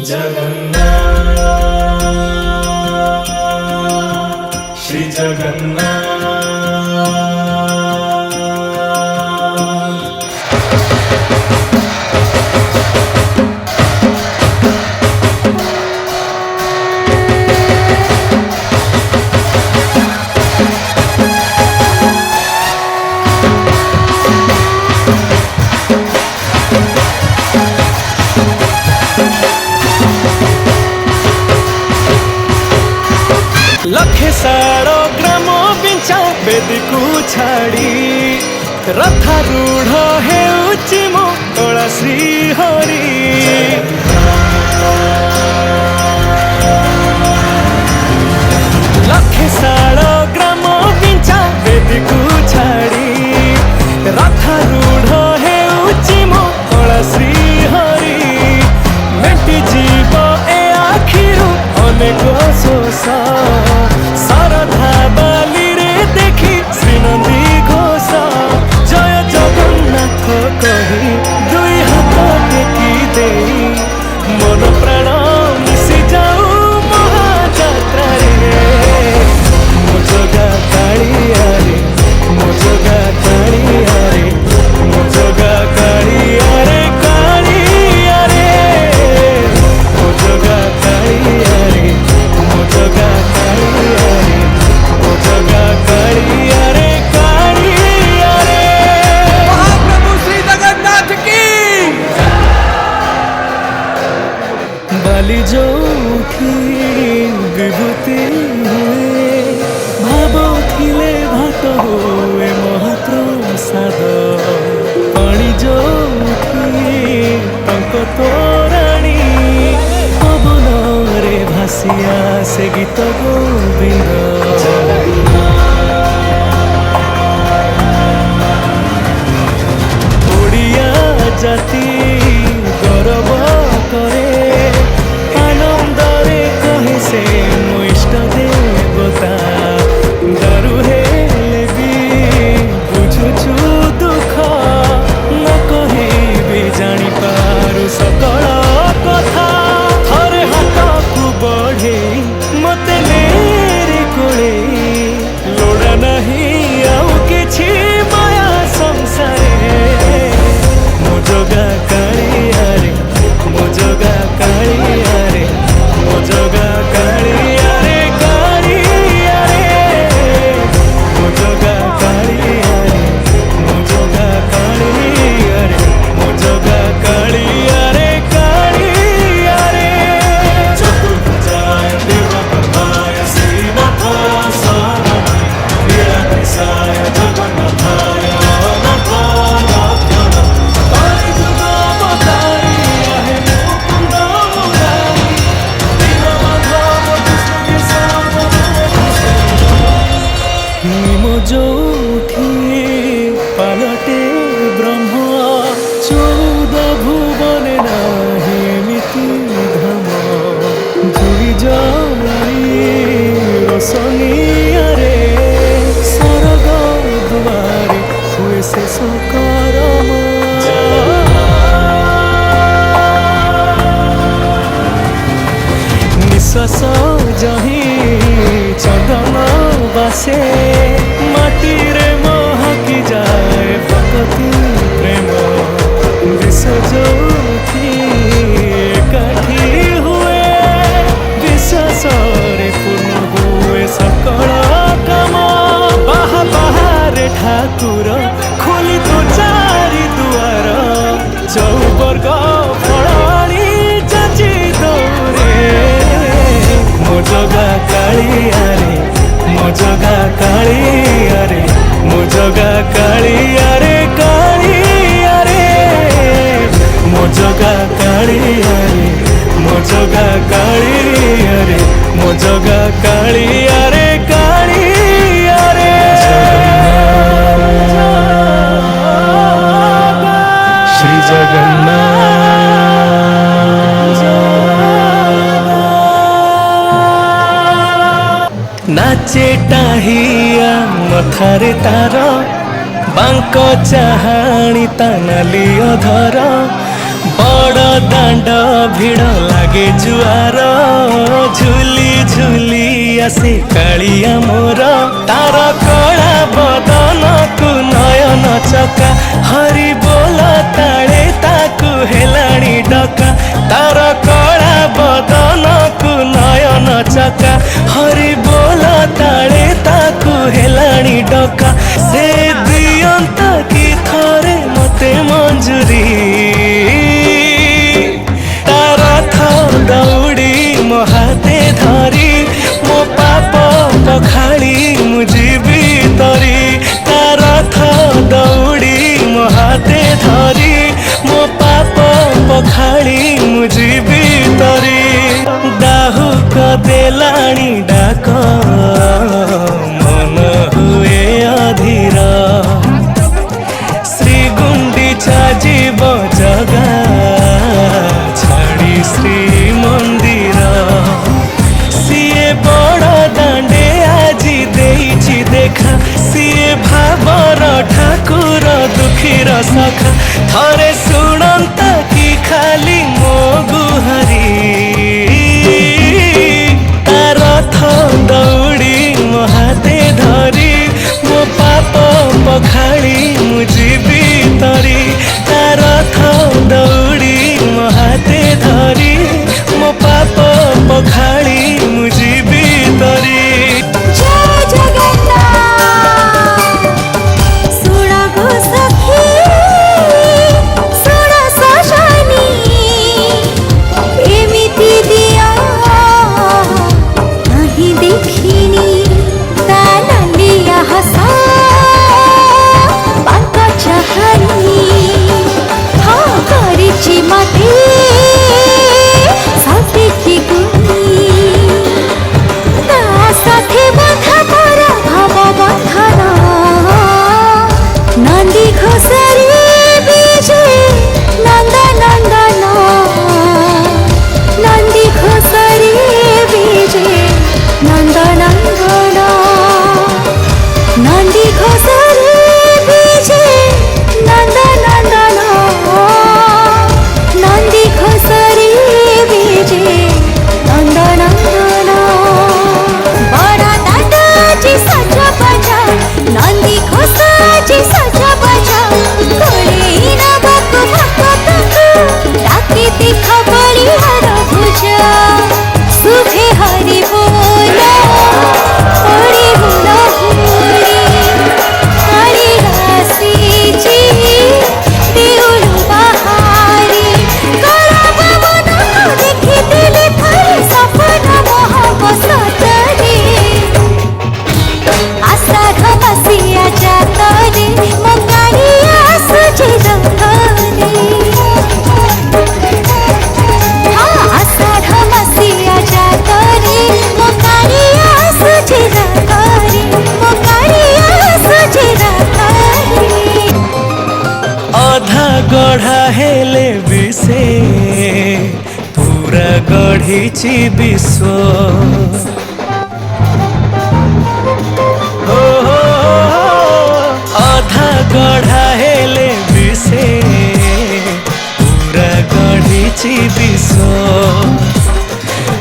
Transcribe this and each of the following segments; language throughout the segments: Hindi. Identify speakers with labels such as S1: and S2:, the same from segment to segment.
S1: जगन्नाथ श्री
S2: लखे साड़ो ग्राम बिंचा बेदी को छाड़ी रथारूढ़ हेउची मो कला श्री हरि लखे साड़ो ग्राम बिंचा बेदी को छाड़ी रथारूढ़ हेउची मो कला श्री हरि मेटी जीव ए आखिरु अनेक शोष शारदा बाली रे देखी श्रीनंदी घोष जय जगन्नाथ कही दुई हाथ टेकी दे मन प्राण मिशि जाऊ महाजात्रा रे मो जगा कालिया रे मो जगा कालिया रे मो जगा कालिया रे कालिया रे मो जगा कालिया रे मो जगा कालिया रे मो जगा कालिया रे कालिया रे।
S3: महाप्रभु श्री जगन्नाथ की
S2: बाली जोखी विभूति हुए भावुले भात हुए महाप्रसाद पाणी जोखी टंक तोराणी पवन रे भासिया से गीत गोविंद ओडिया जाति गौरव करे आनंदरे कहे से मो इष्ट देवता दारु हेले भी बुझुछु दुख न कहे भी जानी पारु सकल कथा थरे हाथकु बढ़े मते मेरे कोले लोड़ा नहीं आउ किछि माया संसारे मो जगा कालिया रे मो जगा कालिया रे मो जगा कालिया रे कालिया रे मो जगा कालिया रे मो जगा कालिया रे मो जगा कालिया रे कालिया रे
S1: चतुर्भुजाय देवपथाय श्रीनाथाय नीलकेशाय जगन्नाथाय
S2: जोठी पालटे ब्रह्म चौद भुवन नाही मिति धाम जुई जई रोशनी रे सरग दुआरे हुए से सकरम निश्वास जही चंदन बासे माटी रे महकी जाए भक्ति प्रेम विश्व ज्योति एकाठी हुए विश्वास रे पूर्ण हुए सकल काम बाहा बाहर ठाकुर खोली तो चारि दुआर चौवर्ग फलाणी चाची दौरे मो जगा कालिया रे मो जगा कालिया रे मो जगा कालिया रे कालिया रे मो जगा कालिया रे मो जगा कालिया रे मो जगा कालिया रे कालिया रे श्री जगन्नाथ नाचे टाहिया मथारे तार बांक चाहाणी तानाली अधर बड़ दांड भिड़ लागे दुआर झुली झुली आसे कालिया मोर तार कला बदन को नयन चका हरि बोल ताले ताकू हेलाणी डका तार कला बदन को नयन चका हरि बोल ताले ताकू हेलाणी डका से दियंत की थरे मते मंजूरी तार दौड़ी मो हाथे धरी मो पाप पखाड़ी मुझी तरी तार दौड़ी मो हाथे धरी मो पाप पखाड़ी मुझी तरी दाहु कदेलाणी डाक मन हुए अधीर श्री गुंडीचा जीव जगा छाड़ी श्री मंदिर सीए बड़ दांडे आजी देइछि देखा सीए भावर ठाकुर दुखीर सखा थरे शुणंत कि खाली मो गुहारी तार दौड़ी मो हाथे धरी मो पाप पखाड़ी मुझी तरी तार दौड़ी मो हाथे धरी मो पाप पखाड़ी मुझी तरी
S4: जय जगन्नाथ सुन गो सखी सुन सजनी एमिति दिया नहीं देखिनी ता नलिया हसा बांका चाहनी हाँ करिछि मते साथे की गुनी ता साथे बाधा करा भाव बंधन नंदी घोषरी बीजे नंद नंदन नंदी घोषरी बीजे नंद नंदन नंदी घोषरी बीजे नंद नंदन नंदी घोषरी बीजे नंद नंदन बड़ा दादाजी सजा बजा नंदी घोषाजी सजा बजा कोले ना बाकु भक्तकु डाके देखा बलिहार भुजा सुभे हरि बोला हरि बोला होरी हरि राशि जी देउलु बहारी करब मन देखि दिले थरी सपना मोह बसतरे आषाढ़ बसिया जातरे मो गाड़िया सुझे रखरे हाँ आषाढ़ बसिया जातरे मो गाड़िया सुझे रखरे मो गाड़िया सुझे रखरे
S2: अधा गढ़ा हेले विषे पूरा गढ़ीची विश्व अधा गढ़ा हेले विषे पूरा गढ़ीची विश्व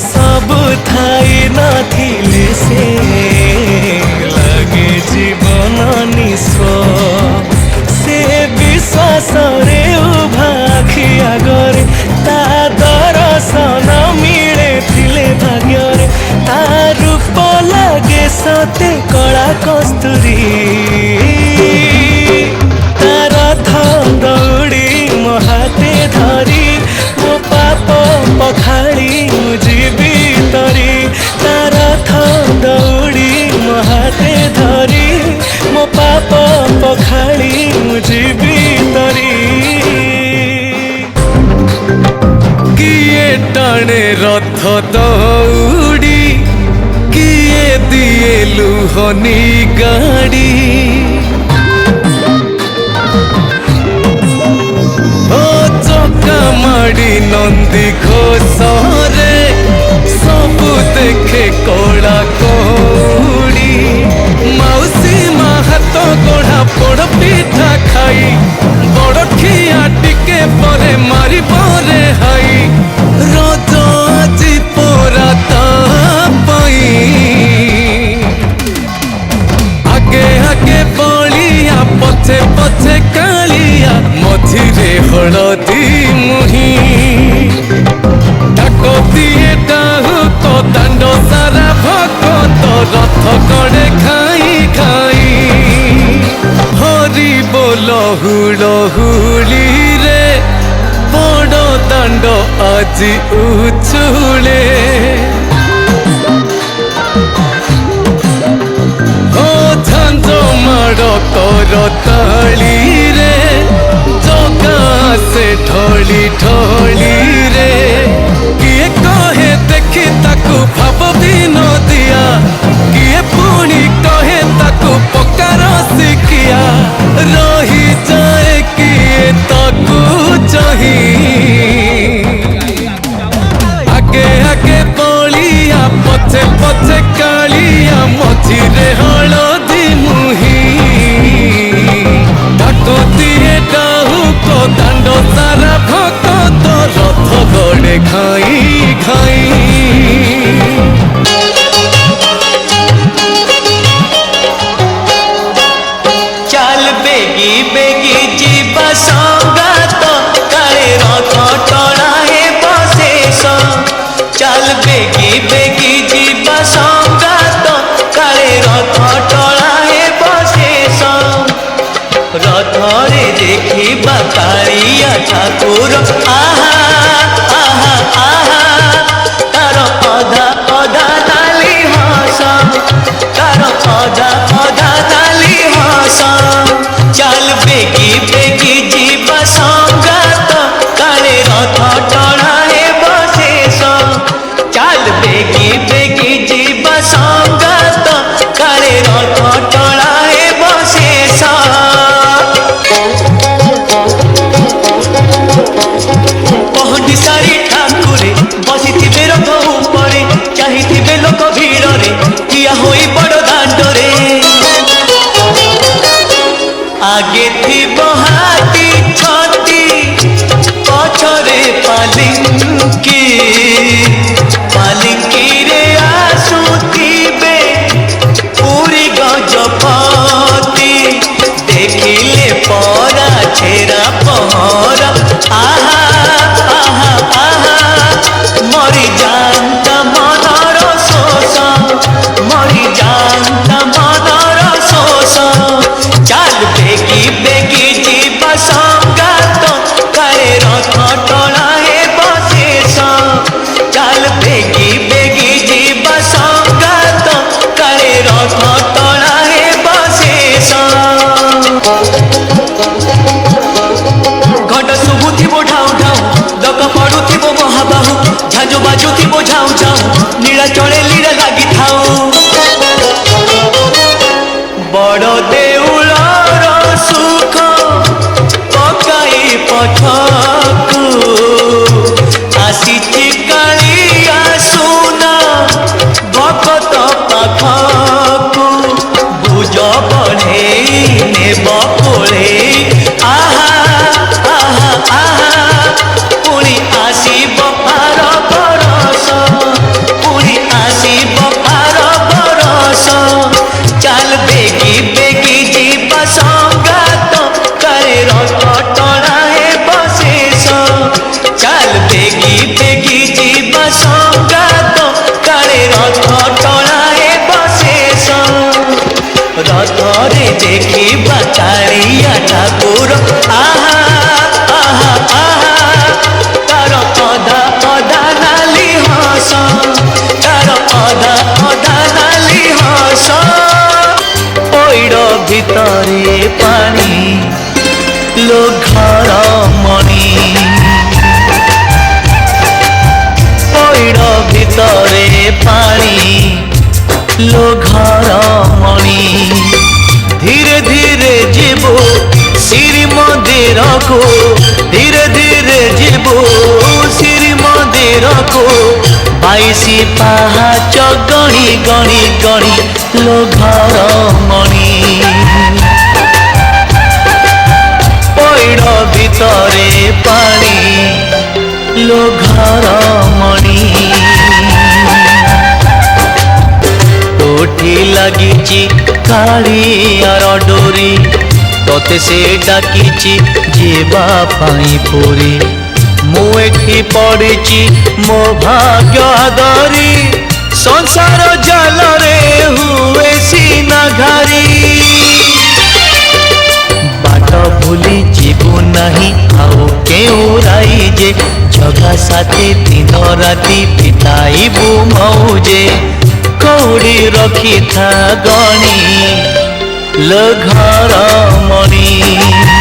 S2: सब थाई नथिले से लगे जीवन निस्व से विश्वास रे उभा आखि आगरे ता दर्शन मिले थिले भाग्ୟରେ ता रूप लगे सते कला कस्तूरी तार दौड़ी मो हाथे धरी मो पाप पखाड़ी मुझी तरी तार दौड़ी मो हाथे धरी मो पाप पखाड़ी मुझी तरी किए टाणे रथ दौड़ी किए दिए लुहनी गाड़ी ओ चका माड़ी नंदी घोषरे सबु देखे कला कौड़ी मौसी माँ हाथ गोड़ा पोड़ पिठा खाई बड़ खिया टिके परे मारी परे हाई रज आज ଲହୁଳି ରେ ବଡ଼ ଦାଣ୍ଡ ଆଜି ଉଛୁଳେ ଓ ଝାଞ୍ଜ ମାଡ଼ କର ତାଳି ରେ ଜଗା ସେ ଢଳି ଢଳି ରେ କିଏ କହେ ଦେଖି ତାକୁ ଭାବ ବିନୋଦିଆ କିଏ ପୁଣି କହେ ତାକୁ ପକାର ଶିଖିଆ ରହିଯାଏ କିଏ ତାକୁ ଚାହିଁ ଆगे आगे बलिया पछे पछे कालिया मझिरे हलदी मुही डाकतिए डाहुक दांड सारा भक्त रथ गड़े खाई खाई
S5: चल बेगी बेगी जीवा संगात काले रथ टणा हे बशेष चल बेगी बेगी जीवा संगात काले रथ टणा हे बशेष रथ रे देखिबा कालिया ठाकुर आहा आहा आहा तार अधा अधा ताली हस तार अधा अधा ताली हस चल बेगी बेगी जीवा संगात काले रथ टणा हे बशेष चल बेगी बेगी जीवा संगात काले रथ टणा हे बशेष पहंडी सारी ठाकुरे बसिथिबे रथ उपरे चाहिथिबे लोक भिड़रे ठिया होई बड़ दांडरे आगे थिबो हाथी छती पछरे पालिंकी पालिंकी रे आसुथिबे पूरी गजपति देखिले परा छेरा पहरा आहा आहा आहा मरी जानता मनर शोष मरी जानता मनर शोष चल बेगी बेगी जीवा संगात काले रथ टणा हे बशेष चल बेगी बेगी जीवा संगात काले रथ टणा हे बशेष घट शुभुथिबो ढाउ ढाउ लोक पड़ुथिबो महाबाहु झांझ बाजुथिबो झाउ झाउ नीला चले लीला लागी थाउ बड़ देउलर सुख पकाई पछकु आसीछि कालिया सुना भक्त पाखकु भुज बढ़ेई नेब कोळेई आहा आहा आहा पुणी आसीब आर बरस पुणी आसीब आर बरस चल बेगी बेगी जीवा संगात काले रथ टणा हे बशेष चल बेगी बेगी जीवा संगात काले रथ टणा हे बशेष रथ रे देखिबा कालिया ठाकुर आहा आहा आहा तार अधा अधा नाली हस तार अधा अधा नाली हस पैड़ भितरे पानी लो घर मणि पैड़ भितरे पानी लो घर मणि धीरे धीरे जीवो श्री मंदिर को धीरे धीरे जीवो श्री मंदिर को 22 पाहाच गणी गणी गणी लो घर मणि पैड़ भितरे पानी लो घर मणि तोठी लगी कालियार डोरी तोते से डाकी जीवा पाई पुरी मु एठी पड़ी मो भाग्य आदरी संसार जाल रे हुए सीना घारी बाट साथी दिन राति बिताइबु मौजे कौड़ी रखी था गणी लो घर मणि।